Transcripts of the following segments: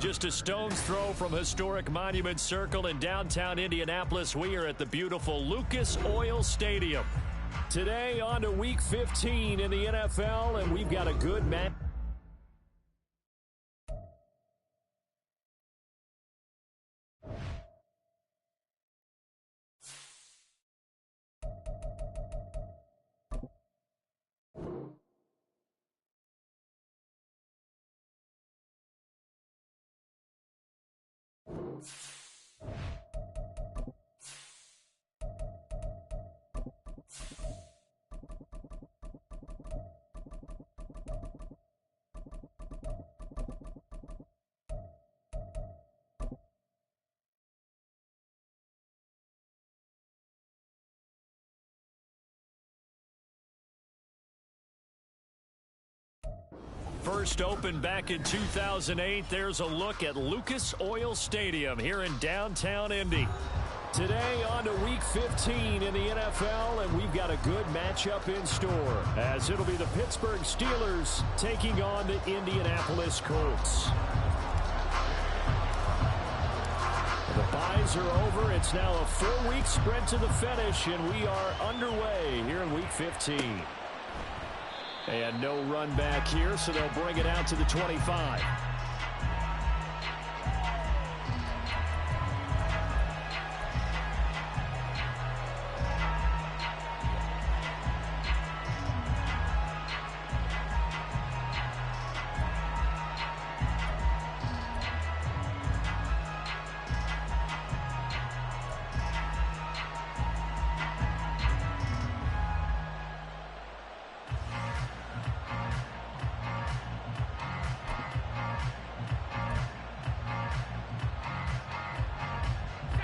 Just a stone's throw from historic Monument Circle in downtown Indianapolis, we are at the beautiful Lucas Oil Stadium. Today on to Week 15 in the NFL, and we've got a good match. First opened back in 2008, there's a look at Lucas Oil Stadium here in downtown Indy. Today on to Week 15 in the NFL, and we've got a good matchup in store, as it'll be the Pittsburgh Steelers taking on the Indianapolis Colts. The byes are over. It's now a 4-week sprint to the finish, and we are underway here in Week 15. And no run back here, so they'll bring it out to the 25.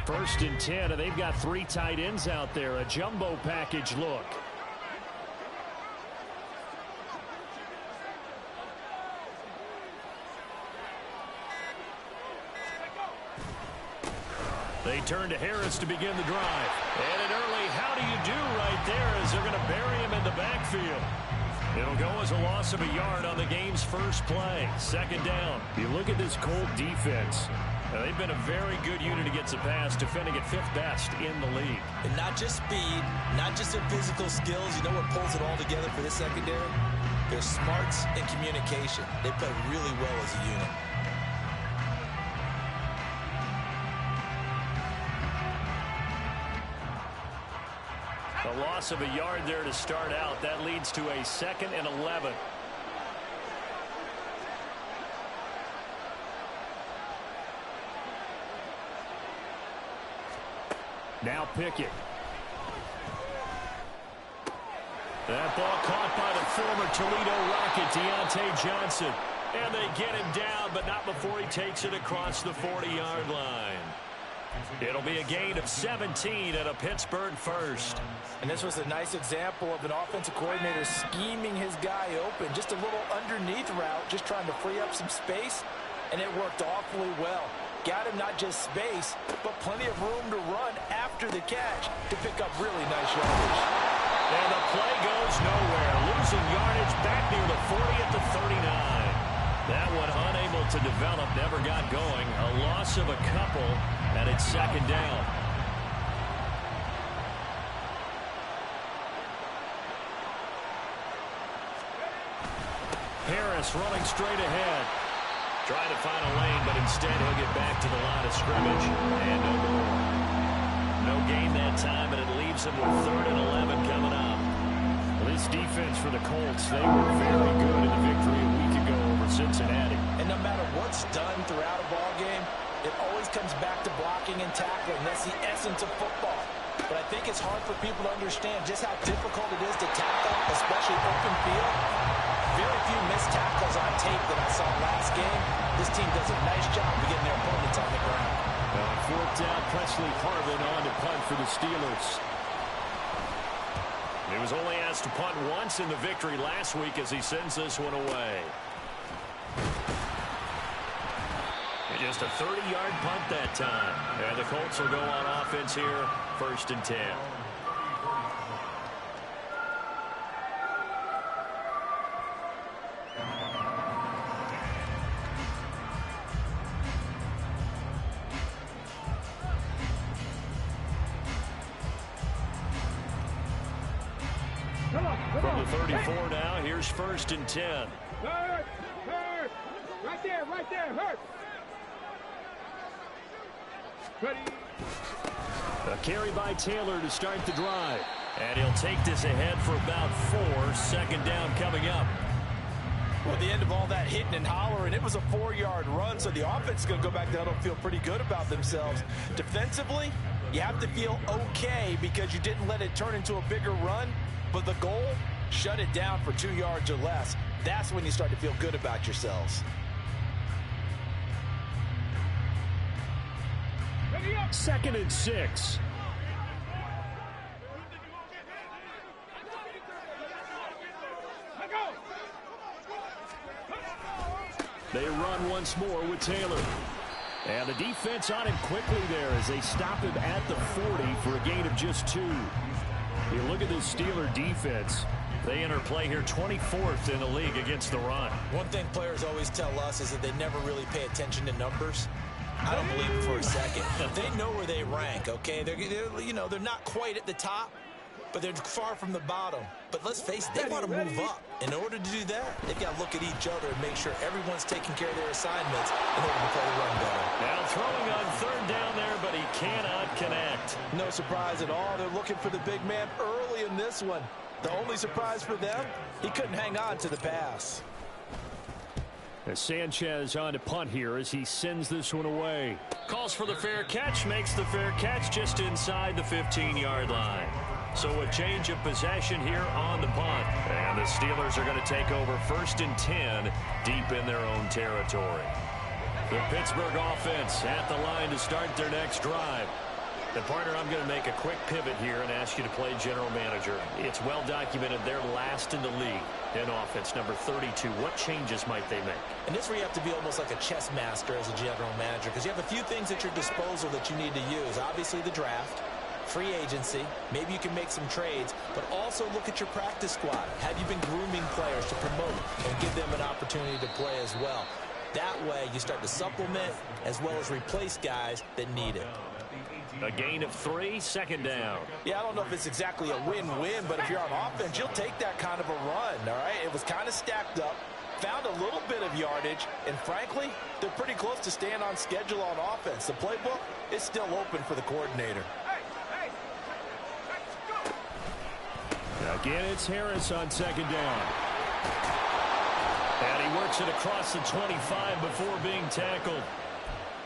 First and 10, and they've got 3 tight ends out there. A jumbo package look. They turn to Harris to begin the drive. And an early how do you do right there as they're going to bury him in the backfield. It'll go as a loss of a yard on the game's first play. Second down. You look at this Colt defense. They've been a very good unit against the pass, defending at 5th best in the league. And not just speed, not just their physical skills. You know what pulls it all together for this secondary? Their smarts and communication. They play really well as a unit. A loss of a yard there to start out. That leads to a 2nd and 11. Now Pickett. That ball caught by the former Toledo Rocket, Deontay Johnson. And they get him down, but not before he takes it across the 40-yard line. It'll be a gain of 17 and a Pittsburgh first. And this was a nice example of an offensive coordinator scheming his guy open. Just a little underneath route, just trying to free up some space, and it worked awfully well. Got him not just space, but plenty of room to run after the catch to pick up really nice yardage. And the play goes nowhere. Losing yardage back near the 40 at the 39. That one unable to develop, never got going. A loss of a couple, and it's second down. Harris running straight ahead. Trying to find a lane, but instead he'll get back to the line of scrimmage. And no gain that time, and it leaves him with 3rd and 11 coming up. Well, this defense for the Colts, they were very good in the victory a week ago over Cincinnati. And no matter what's done throughout a ball game, it always comes back to blocking and tackling. That's the essence of football. But I think it's hard for people to understand just how difficult it is to tackle, especially open field. Very few missed tackles on tape that I saw last game. This team does a nice job of getting their opponents on the ground. On 4th down, Presley Harvin on to punt for the Steelers. He was only asked to punt once in the victory last week as he sends this one away. Just a 30-yard punt that time. And the Colts will go on offense here, 1st and 10. From the 34 now, here's 1st and 10. Hurt. Right there, hurt. Ready. A carry by Taylor to start the drive. And he'll take this ahead for about 4. 2nd down coming up. Well, at the end of all that hitting and hollering, it was a 4-yard run, so the offense is going to go back down and feel pretty good about themselves. Defensively, you have to feel okay because you didn't let it turn into a bigger run, but the goal, shut it down for 2 yards or less. That's when you start to feel good about yourselves. 2nd and 6. They run once more with Taylor. And the defense on him quickly there as they stop him at the 40 for a gain of just 2. You look at this Steeler defense. They enter play here 24th in the league against the run. One thing players always tell us is that they never really pay attention to numbers. I don't believe it for a second. They know where they rank, okay? They're not quite at the top, but they're far from the bottom. But let's face it, they want to move up. In order to do that, they've got to look at each other and make sure everyone's taking care of their assignments in order to play the run better. Now throwing on 3rd down there, but he cannot connect. No surprise at all. They're looking for the big man early in this one. The only surprise for them, he couldn't hang on to the pass. As Sanchez on to punt here as he sends this one away. Calls for the fair catch, makes the fair catch just inside the 15-yard line. So a change of possession here on the punt. And the Steelers are going to take over 1st and 10 deep in their own territory. The Pittsburgh offense at the line to start their next drive. And partner, I'm going to make a quick pivot here and ask you to play general manager. It's well documented they're last in the league in offense, number 32. What changes might they make? And this where you have to be almost like a chess master as a general manager because you have a few things at your disposal that you need to use. Obviously the draft, free agency, maybe you can make some trades, but also look at your practice squad. Have you been grooming players to promote and give them an opportunity to play as well? That way you start to supplement as well as replace guys that need it. A gain of 3, 2nd down. Yeah, I don't know if it's exactly a win-win, but if you're on offense, you'll take that kind of a run, all right? It was kind of stacked up, found a little bit of yardage, and frankly, they're pretty close to staying on schedule on offense. The playbook is still open for the coordinator. Again, it's Harris on 2nd down. And he works it across the 25 before being tackled.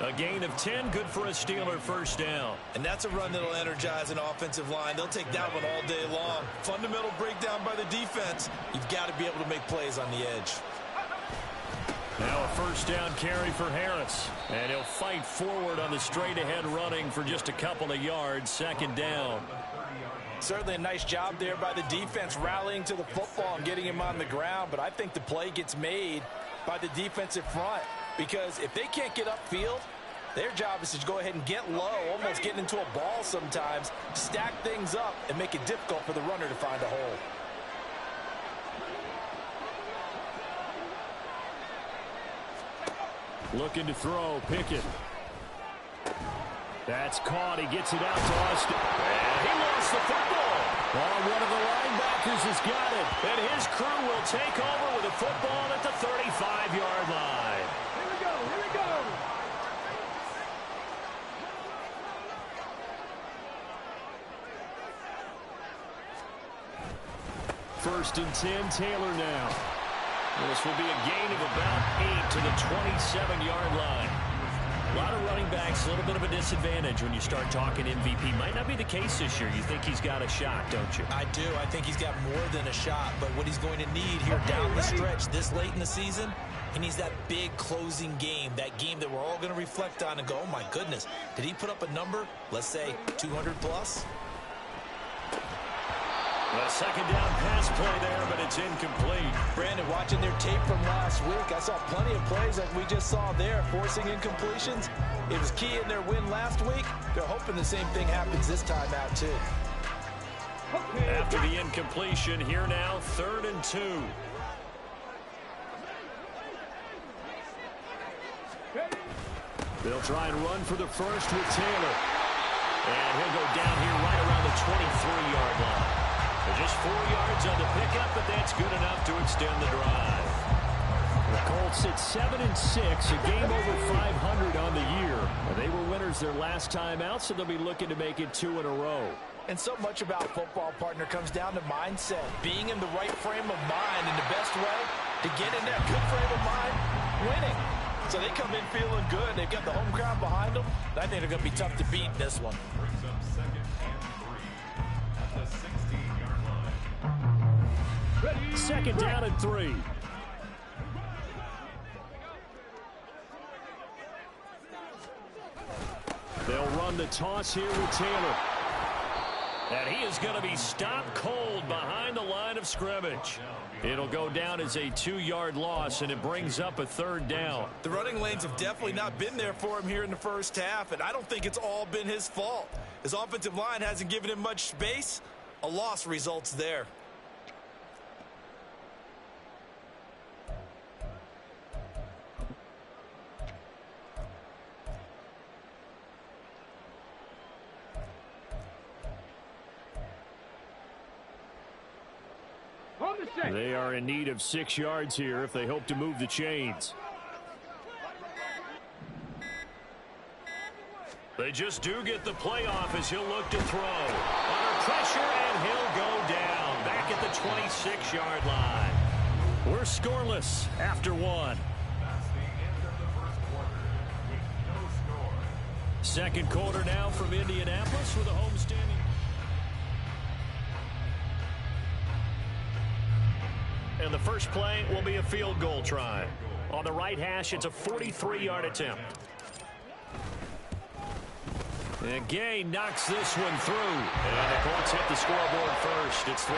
A gain of 10, good for a Steeler 1st down. And that's a run that'll energize an offensive line. They'll take that one all day long. Fundamental breakdown by the defense. You've got to be able to make plays on the edge. Now a 1st down carry for Harris. And he'll fight forward on the straight-ahead running for just a couple of yards. 2nd down. Certainly a nice job there by the defense rallying to the football and getting him on the ground. But I think the play gets made by the defensive front. Because if they can't get upfield, their job is to go ahead and get low, almost getting into a ball sometimes, stack things up, and make it difficult for the runner to find a hole. Looking to throw, Pickett. That's caught. He gets it out to Austin. And he lost the football. Oh, one of the linebackers has got it. And his crew will take over with a football at the 35-yard line. Here we go. 1st and 10, Taylor now. This will be a gain of about 8 to the 27-yard line. A lot of running backs, a little bit of a disadvantage when you start talking MVP. Might not be the case this year. You think he's got a shot, don't you? I do. I think he's got more than a shot. But what he's going to need here down the stretch this late in the season, he needs that big closing game, that game that we're all going to reflect on and go, oh, my goodness, did he put up a number, let's say, 200 plus? A 2nd down pass play there, but it's incomplete. Brandon, watching their tape from last week, I saw plenty of plays like we just saw there, forcing incompletions. It was key in their win last week. They're hoping the same thing happens this time out, too. After the incompletion, here now, 3rd and 2. They'll try and run for the first with Taylor. And he'll go down here right around the 23-yard line. Just 4 yards on the pickup, but that's good enough to extend the drive. The Colts at 7-6, a game over 500 on the year. They were winners their last time out, so they'll be looking to make it 2 in a row. And so much about football, partner, comes down to mindset. Being in the right frame of mind, and the best way to get in that good frame of mind, winning. So they come in feeling good. They've got the home crowd behind them. I think they're going to be tough to beat in this one. Second down and 3. They'll run the toss here with Taylor. And he is going to be stopped cold behind the line of scrimmage. It'll go down as a 2-yard loss, and it brings up a 3rd down. The running lanes have definitely not been there for him here in the first half, and I don't think it's all been his fault. His offensive line hasn't given him much space. A loss results there. They are in need of 6 yards here if they hope to move the chains. They just do get the playoff as he'll look to throw. Under pressure, and he'll go down back at the 26-yard line. We're scoreless after 1. Second quarter now from Indianapolis with a homestanding. And the first play will be a field goal try. On the right hash, it's a 43-yard attempt. And Gay knocks this one through. And the Colts hit the scoreboard first. It's 3-0.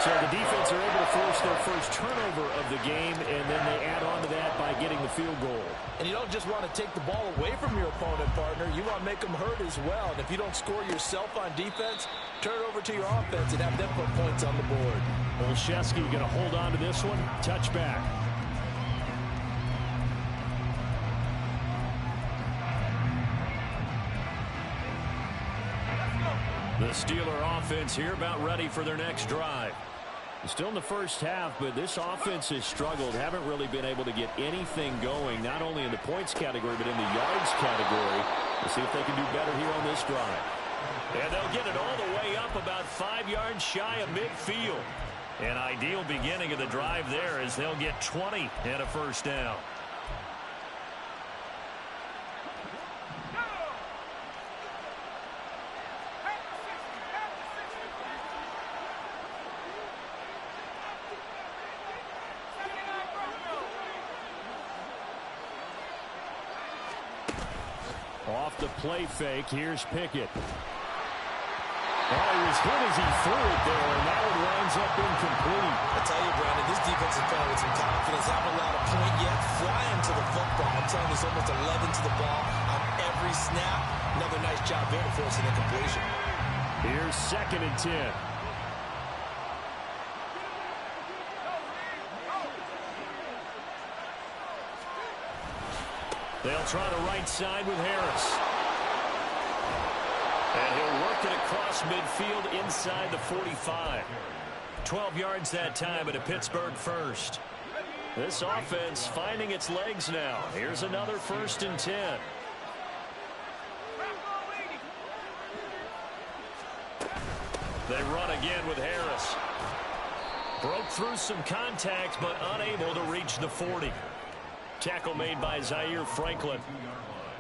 So the defense are able to force their first turnover of the game, and then they add on to that by getting the field goal. And you don't just want to take the ball away from your opponent, partner. You want to make them hurt as well. And if you don't score yourself on defense, turn it over to your offense and have them put points on the board. Olszewski going to hold on to this one. Touchback. The Steeler offense here about ready for their next drive. Still in the first half, but this offense has struggled. Haven't really been able to get anything going, not only in the points category, but in the yards category. We'll see if they can do better here on this drive. And they'll get it all the way up about 5 yards shy of midfield. An ideal beginning of the drive there as they'll get 20 and a first down. Off the play fake, here's Pickett. Oh, he was hit as he threw it there, and that one winds up incomplete. I tell you, Brandon, this defense is playing with some confidence. Haven't allowed a point yet. Flying to the football. I'm telling you, there's almost 11 to the ball on every snap. Another nice job there to force an incompletion. Here's 2nd and 10. They'll try the right side with Harris. And he'll work it across midfield inside the 45. 12 yards that time at a Pittsburgh first. This offense finding its legs now. Here's another 1st and 10. They run again with Harris. Broke through some contact, but unable to reach the 40. Tackle made by Zaire Franklin.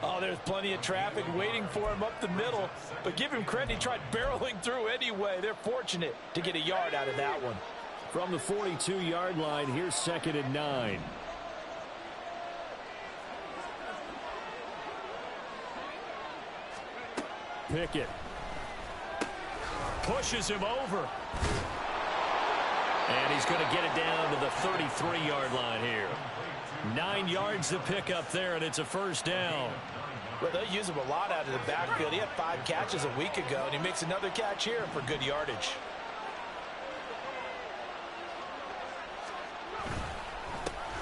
Oh, there's plenty of traffic waiting for him up the middle. But give him credit, he tried barreling through anyway. They're fortunate to get a yard out of that one. From the 42-yard line, here's 2nd and 9. Pickett pushes him over. And he's going to get it down to the 33-yard line here. 9 yards to pick up there, and it's a first down. Well, they'll use him a lot out of the backfield. He had 5 catches a week ago, and he makes another catch here for good yardage.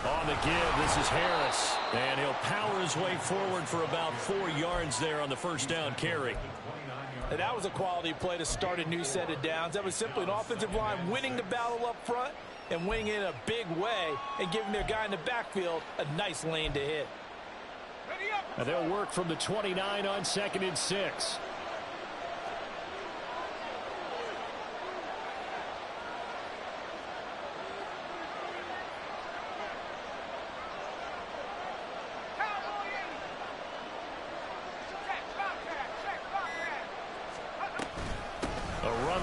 On the give, this is Harris. And he'll power his way forward for about 4 yards there on the first down carry. And that was a quality play to start a new set of downs. That was simply an offensive line winning the battle up front and winning it in a big way and giving their guy in the backfield a nice lane to hit. And they'll work from the 29 on 2nd and 6.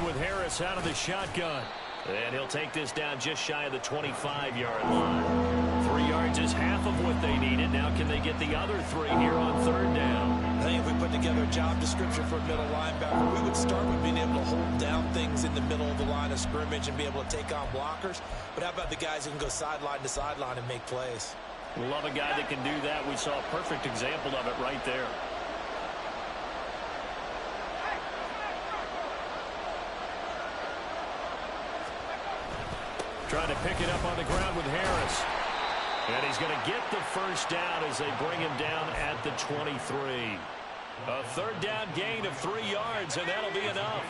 With Harris out of the shotgun. And he'll take this down just shy of the 25-yard line. 3 yards is half of what they needed. Now can they get the other 3 here on 3rd down? I think if we put together a job description for a middle linebacker, we would start with being able to hold down things in the middle of the line of scrimmage and be able to take on blockers. But how about the guys who can go sideline to sideline and make plays? Love a guy that can do that. We saw a perfect example of it right there. Trying to pick it up on the ground with Harris. And he's going to get the first down as they bring him down at the 23. A 3rd down gain of 3 yards, and that'll be enough.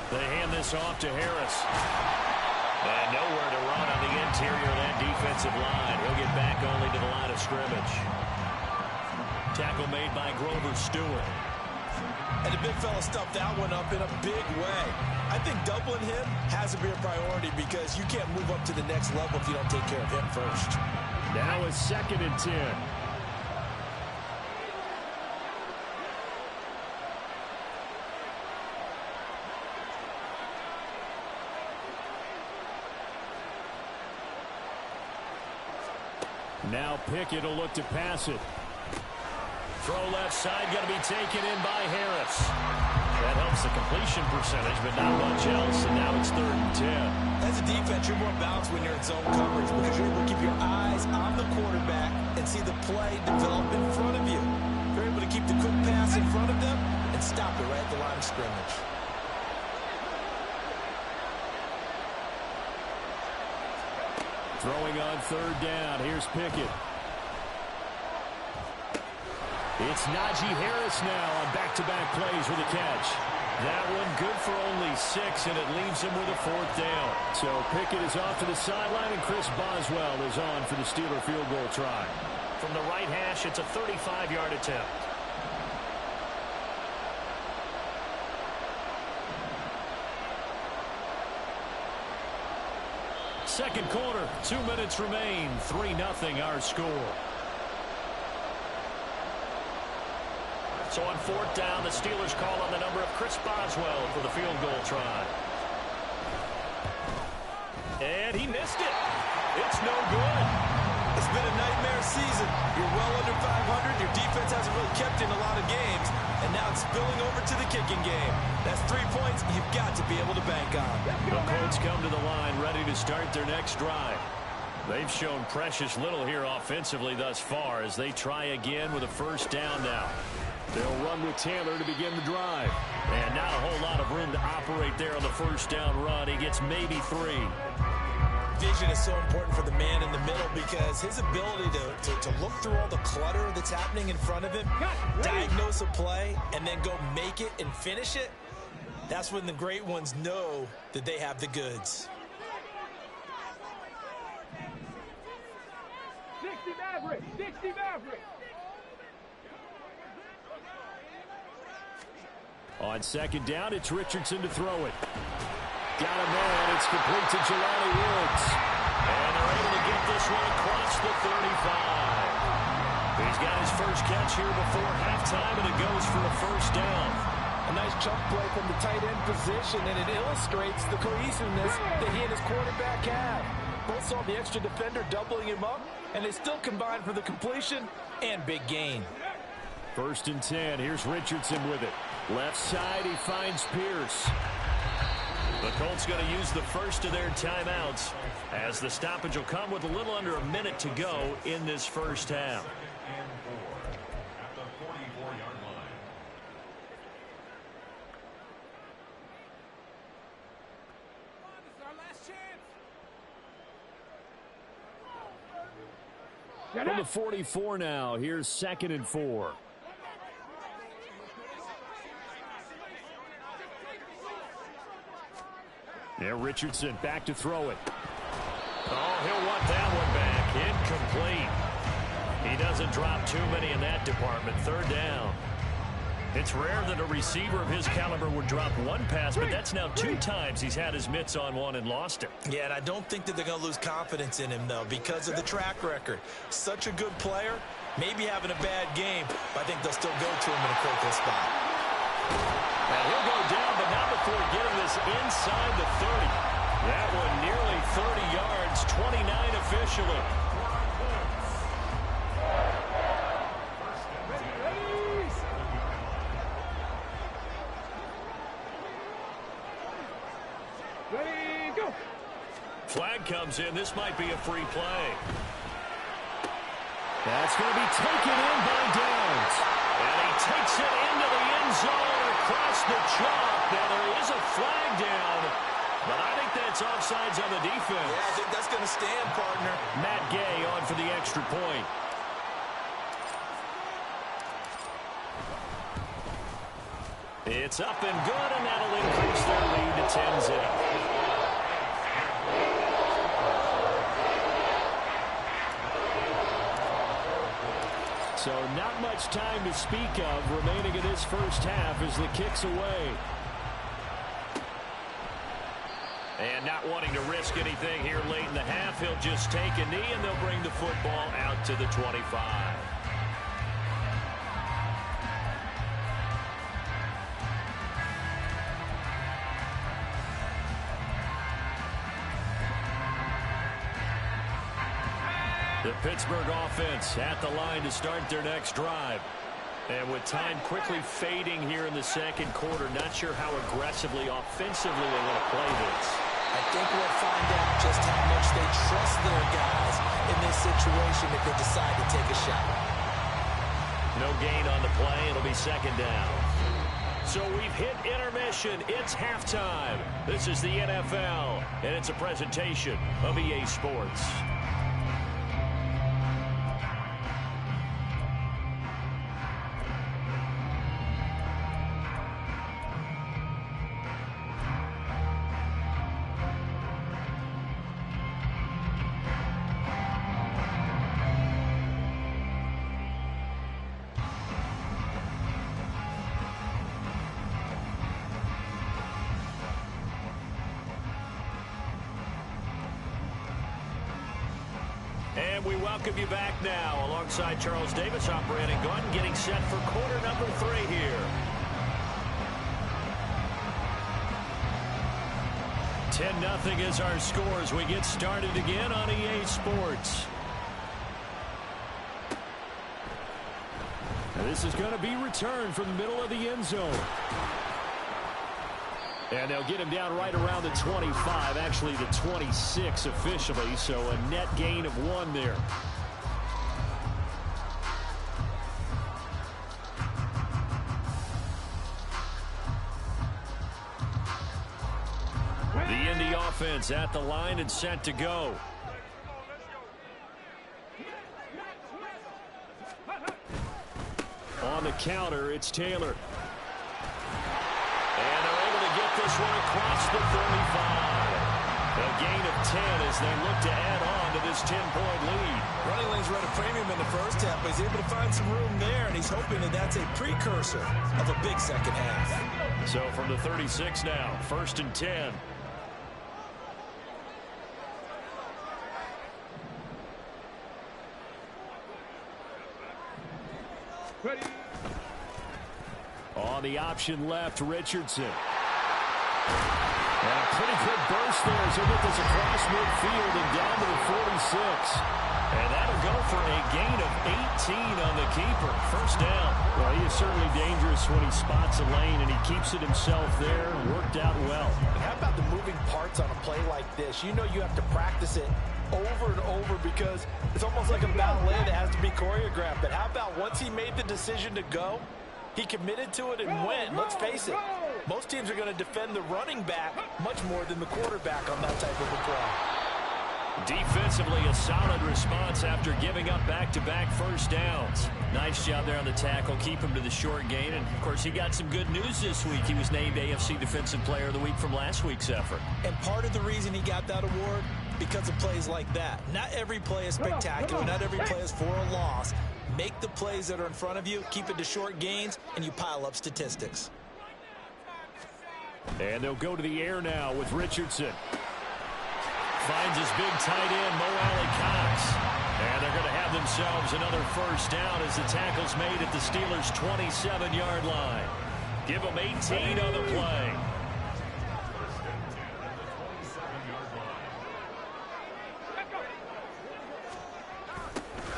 They hand this off to Harris. And nowhere to run on the interior of that defensive line. He'll get back only to the line of scrimmage. Tackle made by Grover Stewart. And the big fella stuffed that one up in a big way. I think doubling him has to be a priority because you can't move up to the next level if you don't take care of him first. Now it's 2nd and 10. Now Pickett will look to pass it. Throw left side, going to be taken in by Harris. That helps the completion percentage, but not much else, and now it's 3rd and 10. As a defense, you're more balanced when you're in zone coverage because you're able to keep your eyes on the quarterback and see the play develop in front of you. You're able to keep the quick pass in front of them and stop it right at the line of scrimmage. Throwing on 3rd down, here's Pickett. It's Najee Harris now on back-to-back plays with a catch. That one good for only 6, and it leaves him with a 4th down. So Pickett is off to the sideline, and Chris Boswell is on for the Steeler field goal try. From the right hash, it's a 35-yard attempt. Second quarter, 2 minutes remain. 3-0 our score. So on 4th down, the Steelers call on the number of Chris Boswell for the field goal try. And he missed it. It's no good. It's been a nightmare season. You're well under 500. Your defense hasn't really kept in a lot of games. And now it's spilling over to the kicking game. That's 3 points you've got to be able to bank on. The Colts come to the line ready to start their next drive. They've shown precious little here offensively thus far as they try again with a 1st down now. They'll run with Taylor to begin the drive. And not a whole lot of room to operate there on the 1st down run. He gets maybe 3. Vision is so important for the man in the middle because his ability to look through all the clutter that's happening in front of him, diagnose a play, and then go make it and finish it, that's when the great ones know that they have the goods. 60 Maverick! 60 Maverick! On 2nd down, it's Richardson to throw it. Got him there, and it's complete to Jelani Woods. And they're able to get this one across the 35. He's got his first catch here before halftime, and it goes for a 1st down. A nice jump play from the tight end position, and it illustrates the cohesiveness that he and his quarterback have. Both saw the extra defender doubling him up, and they still combined for the completion and big gain. 1st and 10. Here's Richardson with it. Left side, he finds Pierce. The Colts going to use the first of their timeouts as the stoppage will come with a little under a minute to go in this 1st half. From the 44 now, here's 2nd and 4. Yeah, Richardson back to throw it. Oh, he'll want that one back. Incomplete. He doesn't drop too many in that department. 3rd down. It's rare that a receiver of his caliber would drop one pass, but that's now 2 times he's had his mitts on one and lost it. Yeah, and I don't think that they're going to lose confidence in him, though, because of the track record. Such a good player, maybe having a bad game, but I think they'll still go to him in a critical spot. And he'll go down, but not before getting this inside the 30. That one nearly 30 yards, 29 officially. Ready, go. Flag comes in. This might be a free play. That's going to be taken in by Downs. And he takes it into the end zone across the chalk. Now there is a flag down, but I think that's offsides on the defense. Yeah, I think that's going to stand, partner. Matt Gay on for the extra point. It's up and good, and that'll increase their lead to 10-0. So not much time to speak of remaining in this first half as the kick's away. And not wanting to risk anything here late in the half, he'll just take a knee, and they'll bring the football out to the 25. The Pittsburgh offense at the line to start their next drive. And with time quickly fading here in the second quarter, not sure how aggressively, offensively they want to play this. I think we'll find out just how much they trust their guys in this situation if they decide to take a shot. No gain on the play. It'll be 2nd down. So we've hit intermission. It's halftime. This is the NFL, and it's a presentation of EA Sports. And we welcome you back now alongside Charles Davis, operating gun, getting set for quarter number 3 here. 10-0 is our score as we get started again on EA Sports. Now this is going to be returned from the middle of the end zone. And they'll get him down right around the 25, actually the 26 officially, so a net gain of 1 there. The Indy offense at the line and set to go. On the counter, it's Taylor. And they're able to get this one across the 35. A gain of 10 as they look to add on to this 10-point lead. Running lanes run a premium in the first half, but he's able to find some room there, and he's hoping that that's a precursor of a big second half. So from the 36 now, 1st and 10. Ready. On the option left, Richardson. And a pretty good burst there as he'll get this across midfield and down to the 46. And that'll go for a gain of 18 on the keeper. 1st down. Well, he is certainly dangerous when he spots a lane, and he keeps it himself there. Worked out well. And how about the moving parts on a play like this? You know you have to practice it over and over because it's almost like a ballet that has to be choreographed. But how about once he made the decision to go, he committed to it and went. Let's face it, most teams are going to defend the running back much more than the quarterback on that type of a play. Defensively, a solid response after giving up back-to-back first downs. Nice job there on the tackle. Keep him to the short gain. And, of course, he got some good news this week. He was named AFC Defensive Player of the Week from last week's effort. And part of the reason he got that award, because of plays like that. Not every play is spectacular. Not every play is for a loss. Make the plays that are in front of you, keep it to short gains, and you pile up statistics. And they'll go to the air now with Richardson. Finds his big tight end, Mo Alley-Cox. And they're going to have themselves another first down as the tackle's made at the Steelers' 27-yard line. Give them 18 on the play.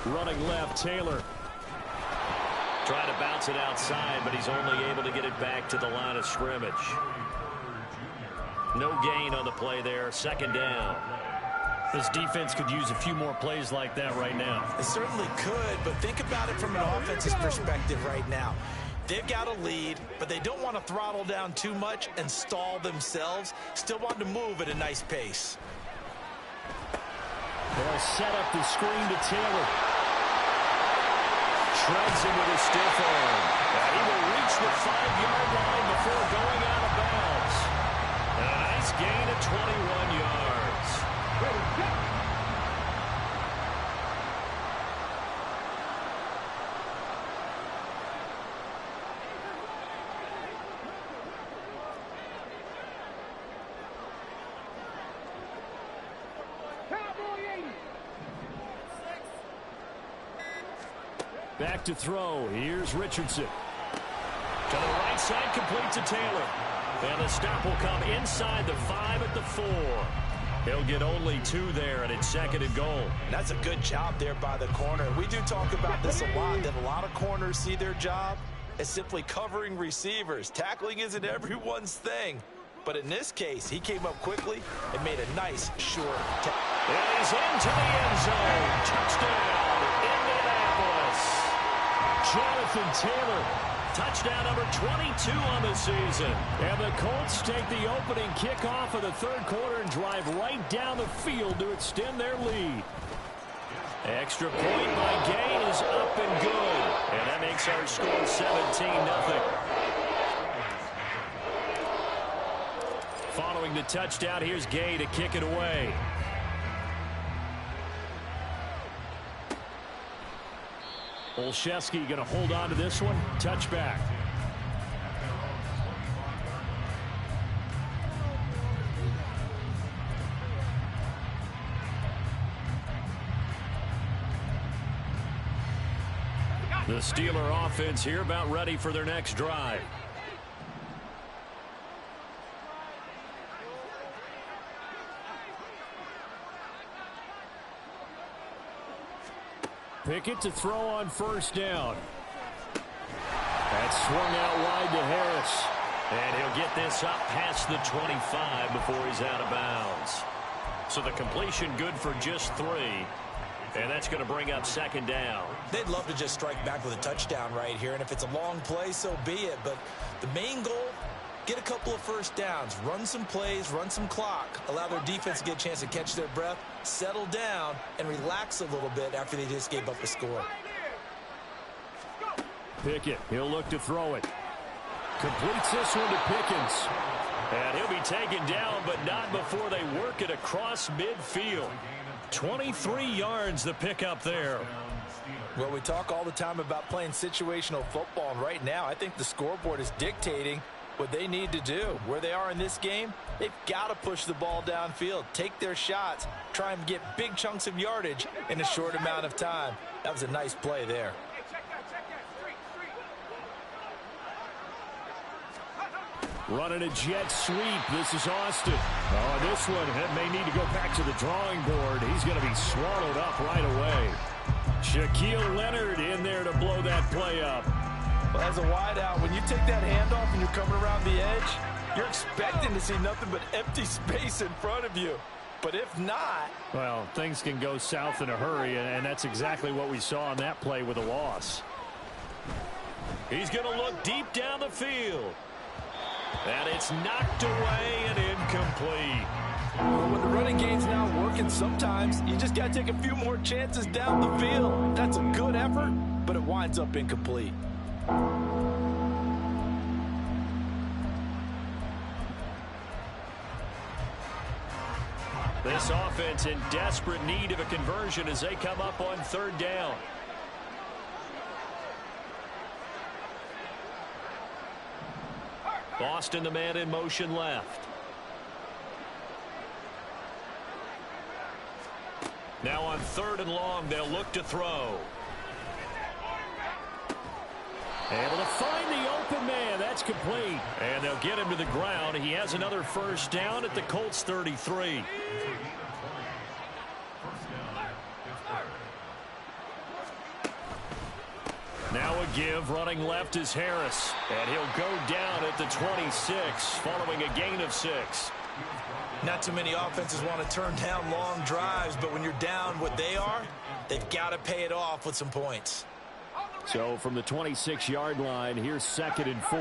Running left, Taylor. Trying to bounce it outside, but he's only able to get it back to the line of scrimmage. No gain on the play there. Second down. This defense could use a few more plays like that right now. It certainly could, but think about it from an offense's perspective right now. They've got a lead, but they don't want to throttle down too much and stall themselves. Still want to move at a nice pace. They'll set up the screen to Taylor. Shreds him with a stiff arm. And he will reach the 5-yard line before going out of bounds. And a nice gain of 21 yards. Back to throw. Here's Richardson. To the right side, complete to Taylor. And the stop will come inside the 5 at the 4. He'll get only 2 there, and it's second and goal. That's a good job there by the corner. We do talk about this a lot, that a lot of corners see their job as simply covering receivers. Tackling isn't everyone's thing. But in this case, he came up quickly and made a nice short tackle. And he's into the end zone. Touchdown, Indianapolis. Jonathan Taylor, touchdown number 22 on the season. And the Colts take the opening kickoff of the third quarter and drive right down the field to extend their lead. Extra point by Gay is up and good. And that makes our score 17-0. Following the touchdown, here's Gay to kick it away. Olszewski going to hold on to this one. Touchback. The Steeler offense here about ready for their next drive. Pickett to throw on first down. That's swung out wide to Harris. And he'll get this up past the 25 before he's out of bounds. So the completion good for just 3. And that's going to bring up second down. They'd love to just strike back with a touchdown right here. And if it's a long play, so be it. But the main goal, get a couple of first downs. Run some plays, run some clock. Allow their defense to get a chance to catch their breath, settle down, and relax a little bit after they just gave up a score. Pickett, he'll look to throw it. Completes this one to Pickens. And he'll be taken down, but not before they work it across midfield. 23 yards the pickup there. Well, we talk all the time about playing situational football, and right now I think the scoreboard is dictating what they need to do. Where they are in this game, they've got to push the ball downfield, take their shots, try and get big chunks of yardage in a short amount of time. That was a nice play there. Running a jet sweep. This is Austin. Oh, this one may need to go back to the drawing board. He's going to be swallowed up right away. Shaquille Leonard in there to blow that play up. Well, as a wideout, when you take that handoff and you're coming around the edge, you're expecting to see nothing but empty space in front of you. But if not... well, things can go south in a hurry, and that's exactly what we saw on that play with a loss. He's going to look deep down the field. And it's knocked away and incomplete. But when the running game's not working, sometimes you just got to take a few more chances down the field. That's a good effort, but it winds up incomplete. This offense in desperate need of a conversion as they come up on third down. Boston, the man in motion left. Now on third and long, they'll look to throw. Able to find the open man. That's complete. And they'll get him to the ground. He has another first down at the Colts 33. Now a give. Running left is Harris. And he'll go down at the 26 following a gain of 6. Not too many offenses want to turn down long drives, but when you're down what they are, they've got to pay it off with some points. So from the 26-yard line, here's 2nd and 4.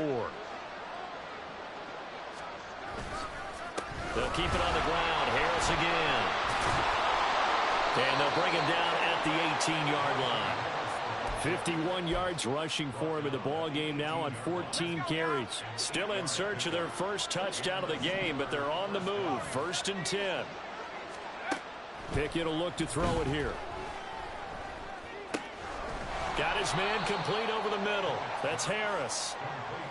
They'll keep it on the ground. Harris again. And they'll bring him down at the 18-yard line. 51 yards rushing for him in the ball game now on 14 carries. Still in search of their first touchdown of the game, but they're on the move. 1st and 10. Pickett will look to throw it here. Got his man complete over the middle. That's Harris.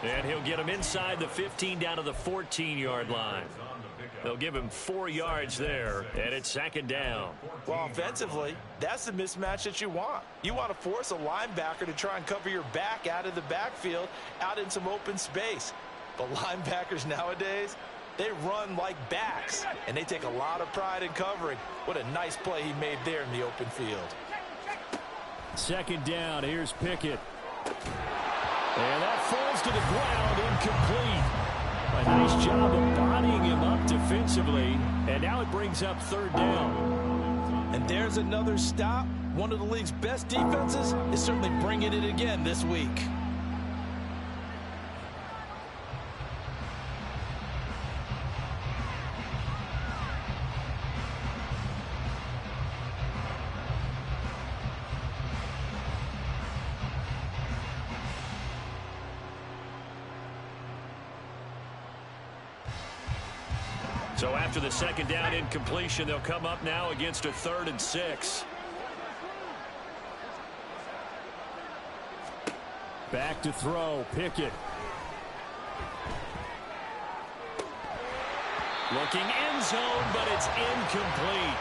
And he'll get him inside the 15 down to the 14-yard line. They'll give him 4 yards there, and it's 2nd down. Well, offensively, that's the mismatch that you want. You want to force a linebacker to try and cover your back out of the backfield, out in some open space. But linebackers nowadays, they run like backs, and they take a lot of pride in covering. What a nice play he made there in the open field. 2nd down. Here's Pickett. And that falls to the ground, incomplete. A nice job of bodying him up defensively, and now it brings up 3rd down. And there's another stop. One of the league's best defenses is certainly bringing it again this week. So after the 2nd down incompletion, they'll come up now against a 3rd and 6. Back to throw, Pickett. Looking end zone, but it's incomplete.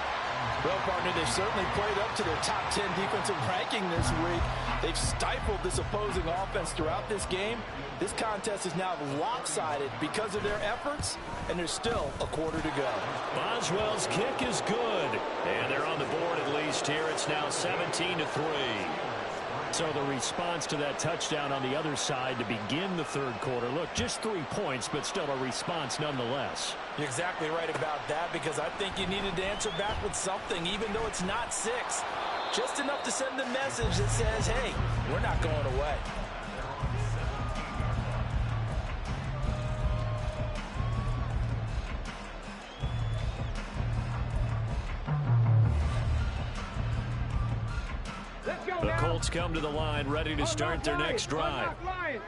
Well, partner, they've certainly played up to their top 10 defensive ranking this week. They've stifled this opposing offense throughout this game. This contest is now lopsided because of their efforts, and there's still a quarter to go. Boswell's kick is good, and they're on the board at least here. It's now 17-3. So the response to that touchdown on the other side to begin the 3rd quarter. Look, just 3 points, but still a response nonetheless. You're exactly right about that, because I think you needed to answer back with something, even though it's not 6. Just enough to send the message that says, hey, we're not going away. The Colts come to the line ready to start their next drive.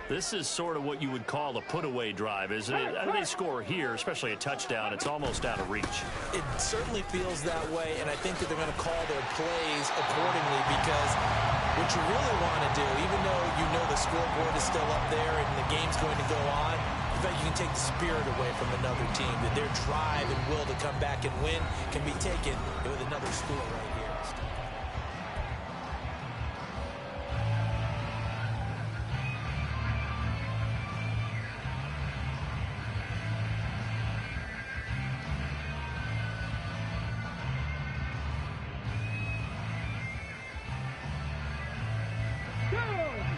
This is sort of what you would call a put-away drive, isn't it? I mean, they score here, especially a touchdown. It's almost out of reach. It certainly feels that way, and I think that they're going to call their plays accordingly, because what you really want to do, even though you know the scoreboard is still up there and the game's going to go on, I think you can take the spirit away from another team, that their drive and will to come back and win can be taken with another score right here.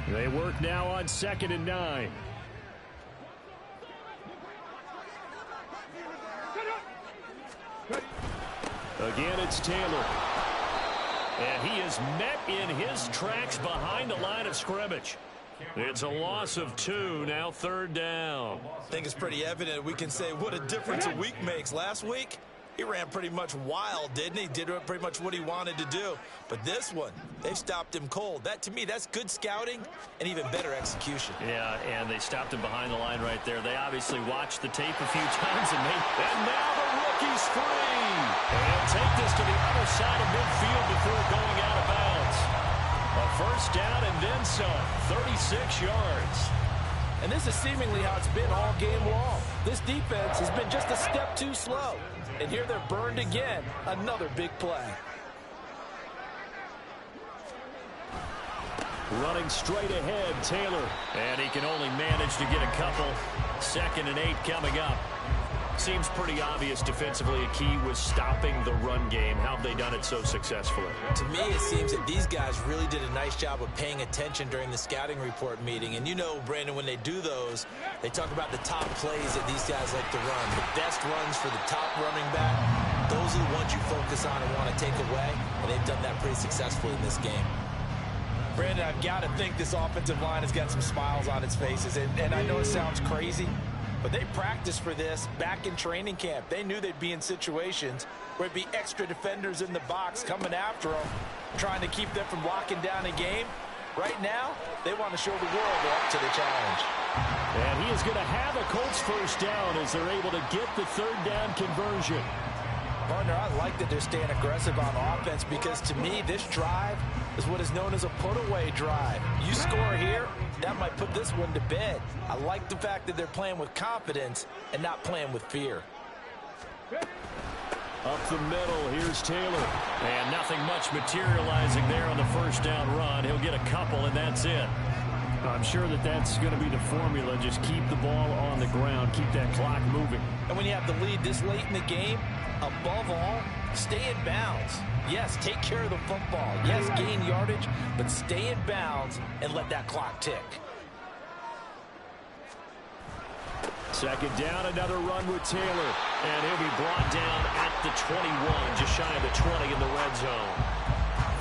They work now on 2nd and 9. Again, it's Taylor. And he is met in his tracks behind the line of scrimmage. It's a loss of 2, now 3rd down. I think it's pretty evident. We can say what a difference a week makes. Last week, He ran pretty much wild, didn't he? Did pretty much what he wanted to do. But this one, they've stopped him cold. That, to me, that's good scouting and even better execution. Yeah, and they stopped him behind the line right there. They obviously watched the tape a few times and now the rookie's free. And he'll take this to the other side of midfield before going out of bounds. A first down and then some, 36 yards. And this is seemingly how it's been all game long. This defense has been just a step too slow. And here they're burned again. Another big play. Running straight ahead, Taylor. And he can only manage to get a couple. 2nd and 8 coming up. Seems pretty obvious defensively a key was stopping the run game. How have they done it so successfully? To me, it seems that these guys really did a nice job of paying attention during the scouting report meeting. And you know, Brandon, when they do those, they talk about the top plays that these guys like to run. The best runs for the top running back. Those are the ones you focus on and want to take away. And they've done that pretty successfully in this game. Brandon, I've got to think this offensive line has got some smiles on its faces. And I know it sounds crazy, but they practiced for this back in training camp. They knew they'd be in situations where it'd be extra defenders in the box coming after them, trying to keep them from locking down a game. Right now, they want to show the world they're up to the challenge. And he is going to have a Colts first down as they're able to get the 3rd down conversion. Partner, I like that they're staying aggressive on offense because to me, this drive is what is known as a put-away drive. You score here, that might put this one to bed. I like the fact that they're playing with confidence and not playing with fear. Up the middle, here's Taylor. And nothing much materializing there on the first down run. He'll get a couple, and that's it. I'm sure that that's going to be the formula. Just keep the ball on the ground. Keep that clock moving. And when you have the lead this late in the game, above all, stay in bounds. Yes, take care of the football. Yes, gain yardage, but stay in bounds and let that clock tick. 2nd down, another run with Taylor. And he'll be brought down at the 21, just shy of the 20 in the red zone.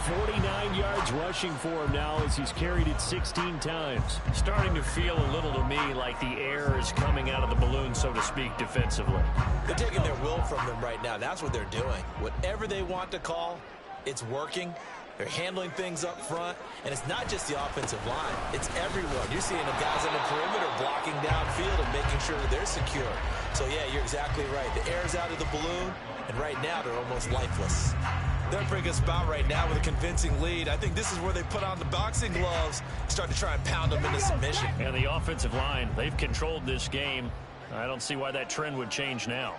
49 yards rushing for him now as he's carried it 16 times. Starting to feel a little to me like the air is coming out of the balloon, so to speak, defensively. They're taking their will from them right now. That's what they're doing. Whatever they want to call, it's working. They're handling things up front. And it's not just the offensive line. It's everyone. You're seeing the guys on the perimeter blocking downfield and making sure that they're secure. So, yeah, you're exactly right. The air's out of the balloon, and right now they're almost lifeless. They're in a pretty good spot right now with a convincing lead. I think this is where they put on the boxing gloves, start to try and pound them into submission. And the offensive line, they've controlled this game. I don't see why that trend would change now.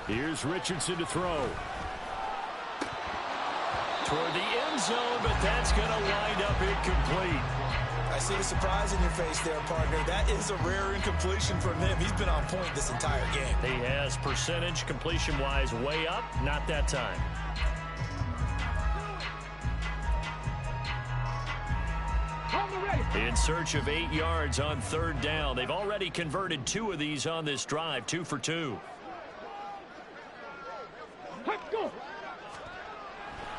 Here's Richardson to throw. Toward the end zone, but that's going to wind up incomplete. I see the surprise in your face there, partner. That is a rare incompletion from him. He's been on point this entire game. He has percentage completion-wise way up, not that time. In search of 8 yards on 3rd down. They've already converted 2 of these on this drive, 2 for 2.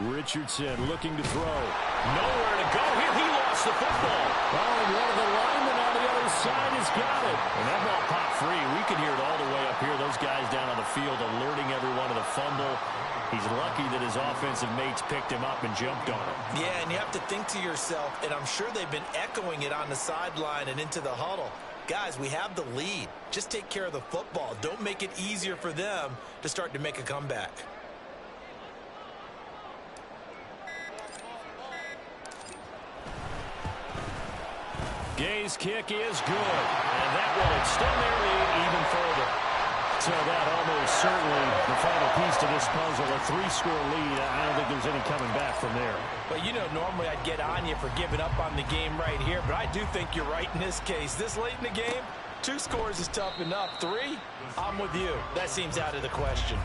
Richardson looking to throw. Nowhere to go here. He lost the football. Oh, and one of the linemen on the other side has got it. And that ball popped free. We could hear it all the way up here. Those guys down on the field alerting everyone of the fumble. He's lucky that his offensive mates picked him up and jumped on him. Yeah, and you have to think to yourself, and I'm sure they've been echoing it on the sideline and into the huddle. Guys, we have the lead. Just take care of the football. Don't make it easier for them to start to make a comeback. Gay's kick is good, and that will extend their lead even further. So that almost certainly the final piece to this puzzle, a 3-score lead. I don't think there's any coming back from there. Well, you know, normally I'd get on you for giving up on the game right here, but I do think you're right in this case. This late in the game, 2 scores is tough enough. 3, I'm with you. That seems out of the question.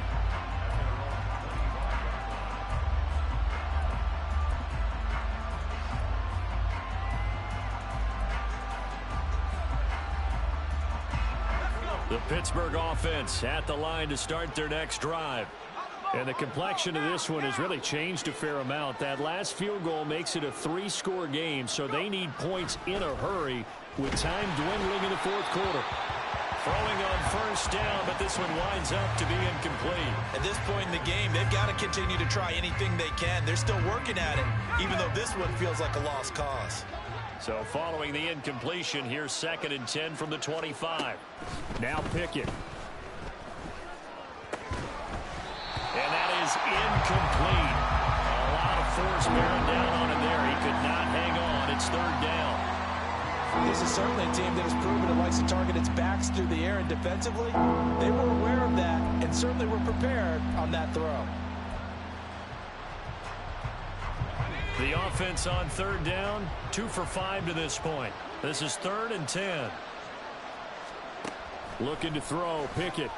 The Pittsburgh offense at the line to start their next drive. And the complexion of this one has really changed a fair amount. That last field goal makes it a 3-score game, so they need points in a hurry with time dwindling in the fourth quarter. Throwing on first down, but this one winds up to be incomplete. At this point in the game, they've got to continue to try anything they can. They're still working at it, even though this one feels like a lost cause. So following the incompletion, here's 2nd and 10 from the 25. Now Pickett. And that is incomplete. A lot of force bearing down on him there. He could not hang on. It's 3rd down. This is certainly a team that has proven it likes to target its backs through the air, and defensively, they were aware of that and certainly were prepared on that throw. The offense on 3rd down, 2 for 5 to this point. This is 3rd and 10. Looking to throw, Pickett.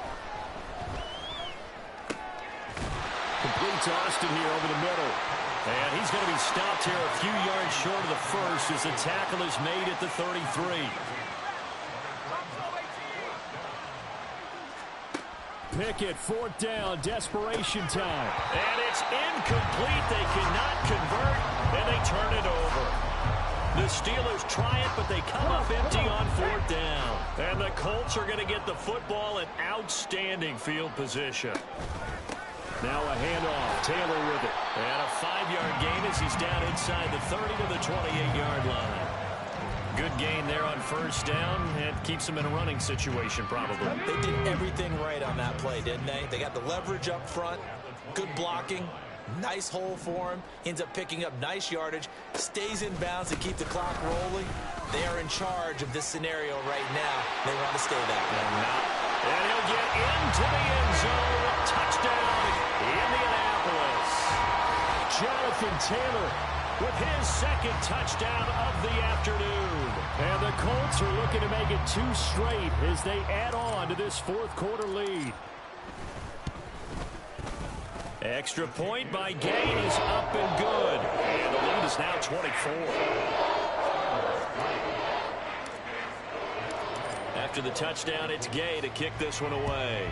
Complete to Austin here over the middle. And he's going to be stopped here a few yards short of the first as the tackle is made at the 33. Pickett, 4th down, desperation time. And it's incomplete. They cannot convert, and they turn it over. The Steelers try it, but they come up empty on 4th down. And the Colts are going to get the football in outstanding field position. Now a handoff. Taylor with it. And a 5-yard gain as he's down inside the 30 to the 28-yard line. Good gain there on first down. And keeps him in a running situation probably. They did everything right on that play, didn't they? They got the leverage up front. Good blocking. Nice hole for him. Ends up picking up nice yardage. Stays in bounds to keep the clock rolling. They are in charge of this scenario right now. They want to stay that way. And he'll get into the end zone. Touchdown, Indianapolis. Jonathan Taylor with his 2nd touchdown of the afternoon. And the Colts are looking to make it 2 straight as they add on to this fourth quarter lead. Extra point by Gain is up and good. And the lead is now 24. After the touchdown, it's Gay to kick this one away.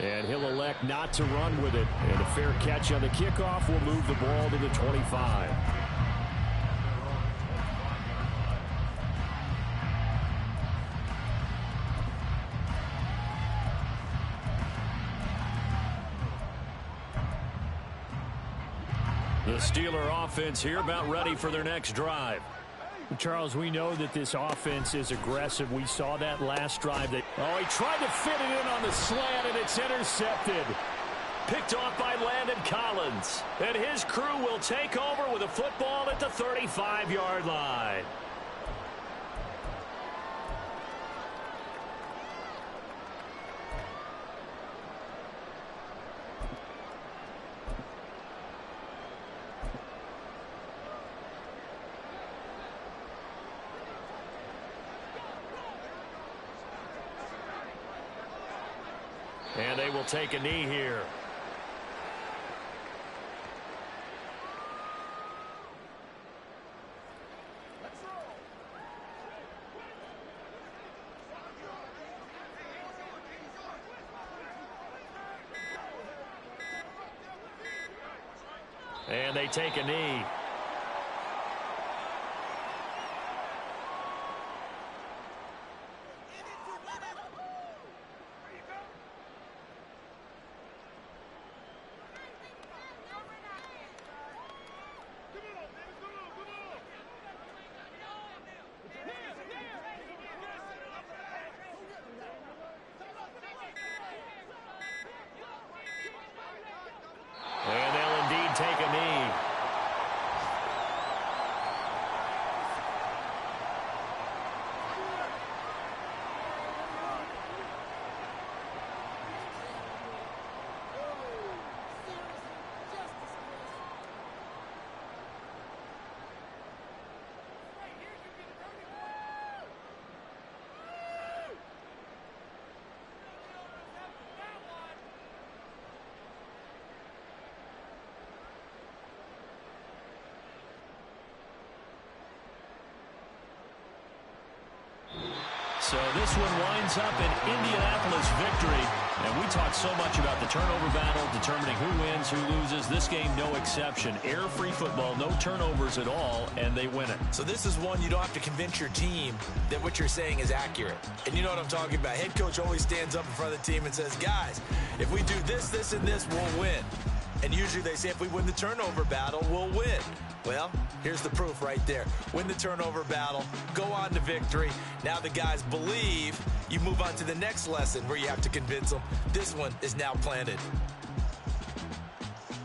And he'll elect not to run with it. And a fair catch on the kickoff will move the ball to the 25. The Steeler offense here about ready for their next drive. Charles, we know that this offense is aggressive. We saw that last drive. He tried to fit it in on the slant, and it's intercepted. Picked off by Landon Collins. And his crew will take over with a football at the 35-yard line. And they will take a knee here. And they take a knee. And they'll indeed take a knee. So this one winds up an Indianapolis victory. And we talked so much about the turnover battle, determining who wins, who loses. This game, no exception. Error-free football, no turnovers at all, and they win it. So this is one you don't have to convince your team that what you're saying is accurate. And you know what I'm talking about. Head coach always stands up in front of the team and says, guys, if we do this, this, and this, we'll win. And usually they say if we win the turnover battle, we'll win. Well, here's the proof right there. Win the turnover battle, go on to victory. Now the guys believe. You move on to the next lesson where you have to convince them. This one is now planted.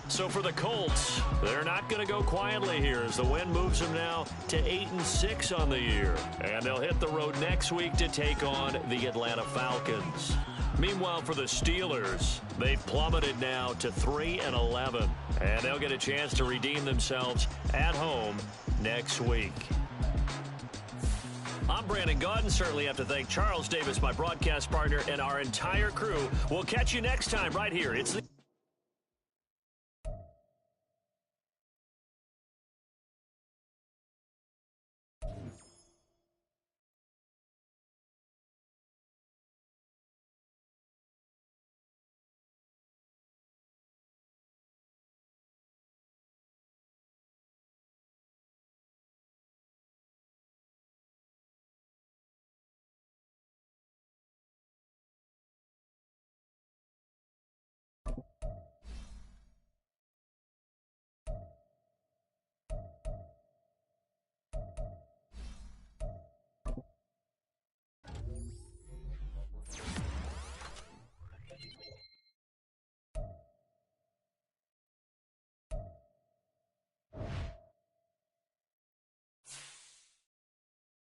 So for the Colts, they're not going to go quietly here as the win moves them now to 8-6 on the year. And they'll hit the road next week to take on the Atlanta Falcons. Meanwhile, for the Steelers, they've plummeted now to 3-11. And they'll get a chance to redeem themselves at home next week. I'm Brandon Gaudin. Certainly have to thank Charles Davis, my broadcast partner, and our entire crew. We'll catch you next time right here. It's the